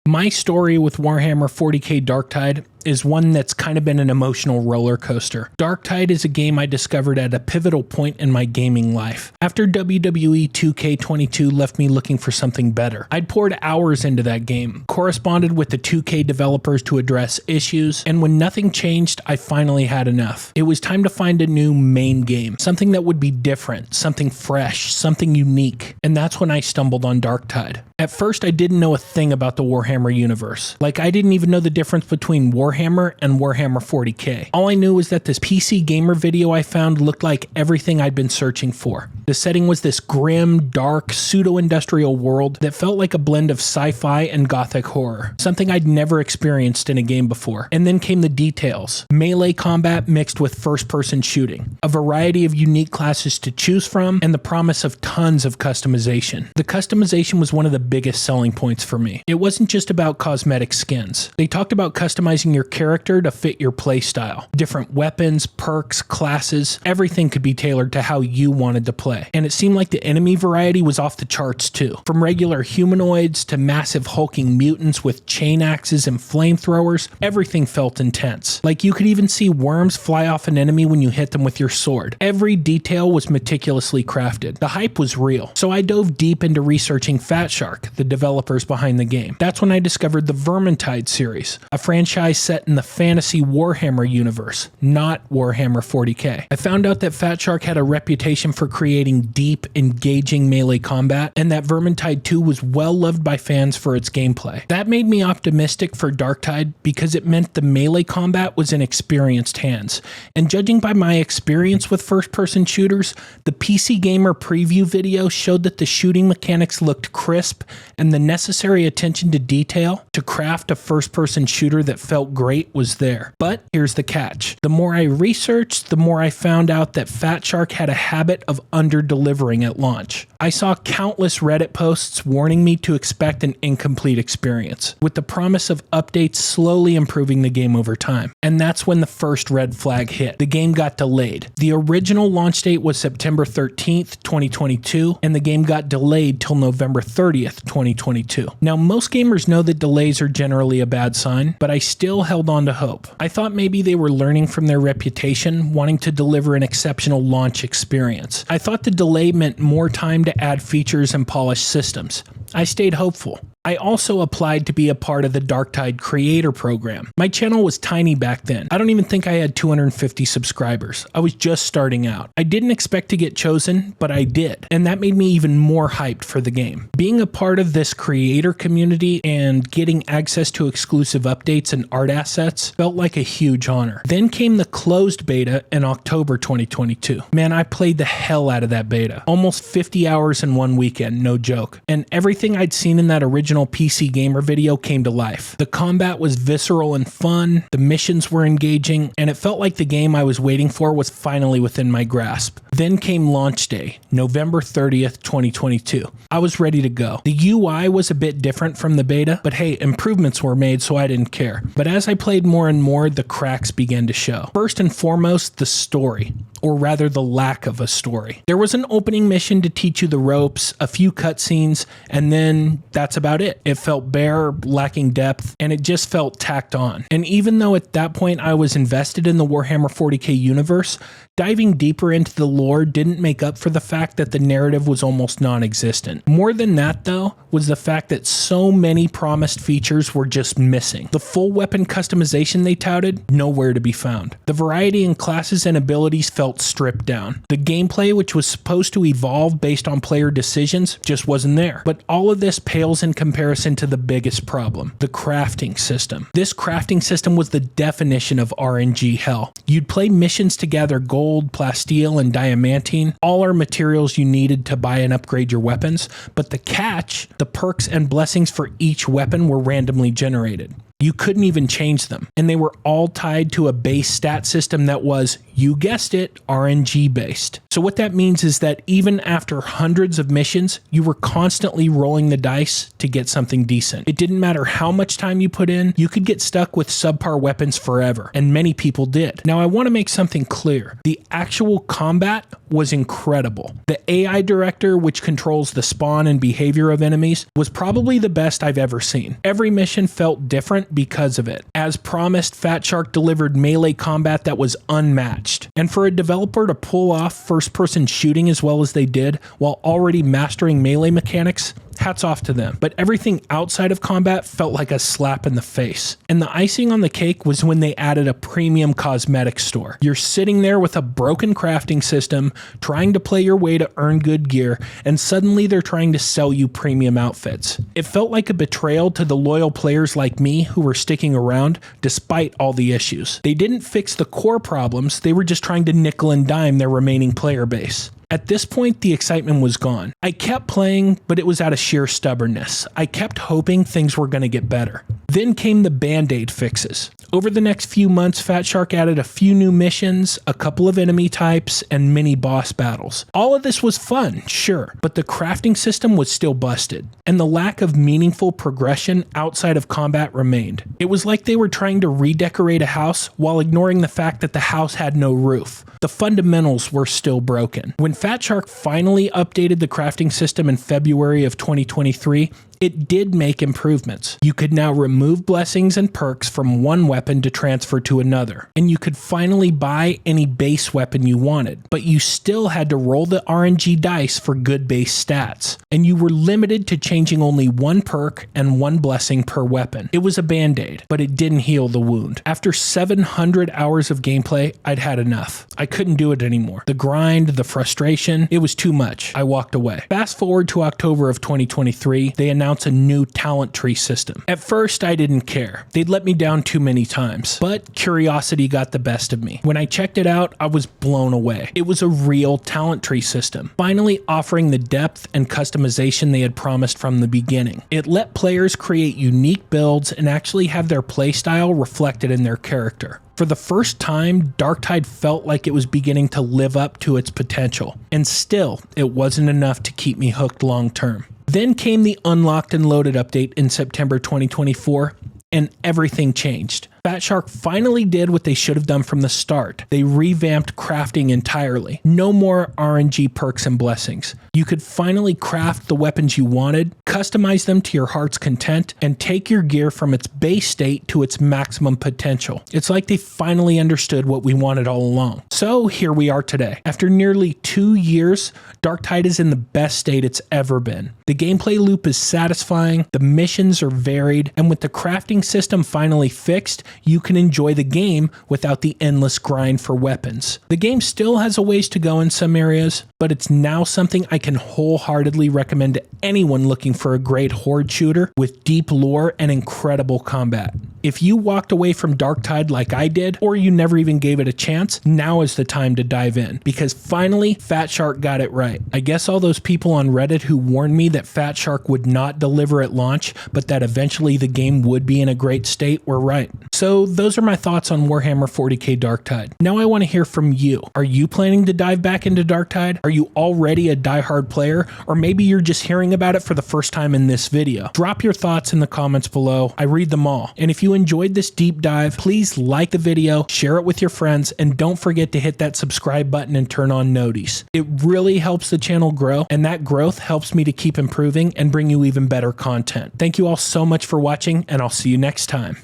My story with Warhammer 40k Darktide is one that's kind of been an emotional roller coaster. Darktide is a game I discovered at a pivotal point in my gaming life. After WWE 2K22 left me looking for something better. I'd poured hours into that game, corresponded with the 2K developers to address issues, and when nothing changed, I finally had enough. It was time to find a new main game, something that would be different, something fresh, something unique, and that's when I stumbled on Darktide. At first, I didn't know a thing about the Warhammer universe. Like, I didn't even know the difference between Warhammer and Warhammer 40k. All I knew was that this PC gamer video I found looked like everything I'd been searching for. The setting was this grim, dark, pseudo-industrial world that felt like a blend of sci-fi and gothic horror, something I'd never experienced in a game before. And then came the details. Melee combat mixed with first-person shooting, a variety of unique classes to choose from, and the promise of tons of customization. The customization was one of the biggest selling points for me. It wasn't just about cosmetic skins. They talked about customizing your character to fit your playstyle. Different weapons, perks, classes, everything could be tailored to how you wanted to play. And it seemed like the enemy variety was off the charts too. From regular humanoids to massive hulking mutants with chain axes and flamethrowers, everything felt intense. Like you could even see worms fly off an enemy when you hit them with your sword. Every detail was meticulously crafted. The hype was real. So I dove deep into researching Fat Shark, the developers behind the game. That's when I discovered the Vermintide series, a franchise set in the fantasy Warhammer universe, not Warhammer 40k. I found out that Fat Shark had a reputation for creating deep, engaging melee combat, and that Vermintide 2 was well loved by fans for its gameplay. That made me optimistic for Darktide because it meant the melee combat was in experienced hands. And judging by my experience with first-person shooters, the PC Gamer preview video showed that the shooting mechanics looked crisp, and the necessary attention to detail to craft a first-person shooter that felt great was there. But here's the catch. The more I researched, the more I found out that Fat Shark had a habit of under-delivering at launch. I saw countless Reddit posts warning me to expect an incomplete experience, with the promise of updates slowly improving the game over time. And that's when the first red flag hit. The game got delayed. The original launch date was September 13th, 2022, and the game got delayed till November 30th, 2022. Now, most gamers know that delays are generally a bad sign, but I still held on to hope. I thought maybe they were learning from their reputation, wanting to deliver an exceptional launch experience. I thought the delay meant more time to add features and polish systems. I stayed hopeful. I also applied to be a part of the Darktide creator program. My channel was tiny back then. I don't even think I had 250 subscribers. I was just starting out. I didn't expect to get chosen, but I did. And that made me even more hyped for the game. Being a part of this creator community and getting access to exclusive updates and art assets felt like a huge honor. Then came the closed beta in October 2022. Man, I played the hell out of that beta. Almost 50 hours in one weekend, no joke. And everything I'd seen in that original PC Gamer video came to life. The combat was visceral and fun, the missions were engaging, and it felt like the game I was waiting for was finally within my grasp. Then came launch day, November 30th, 2022. I was ready to go. The UI was a bit different from the beta, but hey, improvements were made, so I didn't care. But as I played more and more, the cracks began to show. First and foremost, the story, or rather the lack of a story. There was an opening mission to teach you the ropes, a few cutscenes, and then that's about it. It felt bare, lacking depth, and it just felt tacked on. And even though at that point I was invested in the Warhammer 40k universe, diving deeper into the lore didn't make up for the fact that the narrative was almost non-existent. More than that, though, was the fact that so many promised features were just missing. The full weapon customization they touted, nowhere to be found. The variety in classes and abilities felt stripped down. The gameplay, which was supposed to evolve based on player decisions, just wasn't there. But all of this pales in comparison to the biggest problem, the crafting system. This crafting system was the definition of RNG hell. You'd play missions to gather gold, plasteel, and diamantine. All are materials you needed to buy and upgrade your weapons, but the catch, the perks and blessings for each weapon were randomly generated. You couldn't even change them, and they were all tied to a base stat system that was, you guessed it, RNG based. So what that means is that even after hundreds of missions, you were constantly rolling the dice to get something decent. It didn't matter how much time you put in, you could get stuck with subpar weapons forever, and many people did. Now I want to make something clear. The actual combat was incredible. The AI director, which controls the spawn and behavior of enemies, was probably the best I've ever seen. Every mission felt different because of it. As promised, Fat Shark delivered melee combat that was unmatched. And for a developer to pull off first-person shooting as well as they did, while already mastering melee mechanics, hats off to them. But everything outside of combat felt like a slap in the face. And the icing on the cake was when they added a premium cosmetics store. You're sitting there with a broken crafting system, trying to play your way to earn good gear, and suddenly they're trying to sell you premium outfits. It felt like a betrayal to the loyal players like me who were sticking around despite all the issues. They didn't fix the core problems, they were just trying to nickel and dime their remaining player base. At this point, the excitement was gone. I kept playing, but it was out of sheer stubbornness. I kept hoping things were going to get better. Then came the Band-Aid fixes. Over the next few months, Fat Shark added a few new missions, a couple of enemy types, and mini boss battles. All of this was fun, sure, but the crafting system was still busted, and the lack of meaningful progression outside of combat remained. It was like they were trying to redecorate a house while ignoring the fact that the house had no roof. The fundamentals were still broken. When Fat Shark finally updated the crafting system in February of 2023, it did make improvements. You could now remove blessings and perks from one weapon to transfer to another, and you could finally buy any base weapon you wanted, but you still had to roll the RNG dice for good base stats, and you were limited to changing only one perk and one blessing per weapon. It was a band-aid, but it didn't heal the wound. After 700 hours of gameplay, I'd had enough. I couldn't do it anymore. The grind, the frustration, it was too much. I walked away. Fast forward to October of 2023, they announced a new talent tree system. At first, I didn't care. They'd let me down too many times, but curiosity got the best of me. When I checked it out, I was blown away. It was a real talent tree system, finally offering the depth and customization they had promised from the beginning. It let players create unique builds and actually have their playstyle reflected in their character. For the first time, Darktide felt like it was beginning to live up to its potential, and still, it wasn't enough to keep me hooked long term. Then came the Unlocked and Loaded update in September 2024, and everything changed. Fat Shark finally did what they should have done from the start. They revamped crafting entirely. No more RNG perks and blessings. You could finally craft the weapons you wanted, customize them to your heart's content, and take your gear from its base state to its maximum potential. It's like they finally understood what we wanted all along. So here we are today. After nearly 2 years, Darktide is in the best state it's ever been. The gameplay loop is satisfying, the missions are varied, and with the crafting system finally fixed, you can enjoy the game without the endless grind for weapons. The game still has a ways to go in some areas, but it's now something I can wholeheartedly recommend to anyone looking for a great horde shooter with deep lore and incredible combat. If you walked away from Darktide like I did, or you never even gave it a chance, now is the time to dive in, because finally, Fat Shark got it right. I guess all those people on Reddit who warned me that Fat Shark would not deliver at launch, but that eventually the game would be in a great state, were right. So those are my thoughts on Warhammer 40k Darktide. Now I want to hear from you. Are you planning to dive back into Darktide? Are you already a diehard player? Or maybe you're just hearing about it for the first time in this video. Drop your thoughts in the comments below. I read them all. And if you enjoyed this deep dive, please like the video, share it with your friends, and don't forget to hit that subscribe button and turn on noties. It really helps the channel grow, and that growth helps me to keep improving and bring you even better content. Thank you all so much for watching, and I'll see you next time.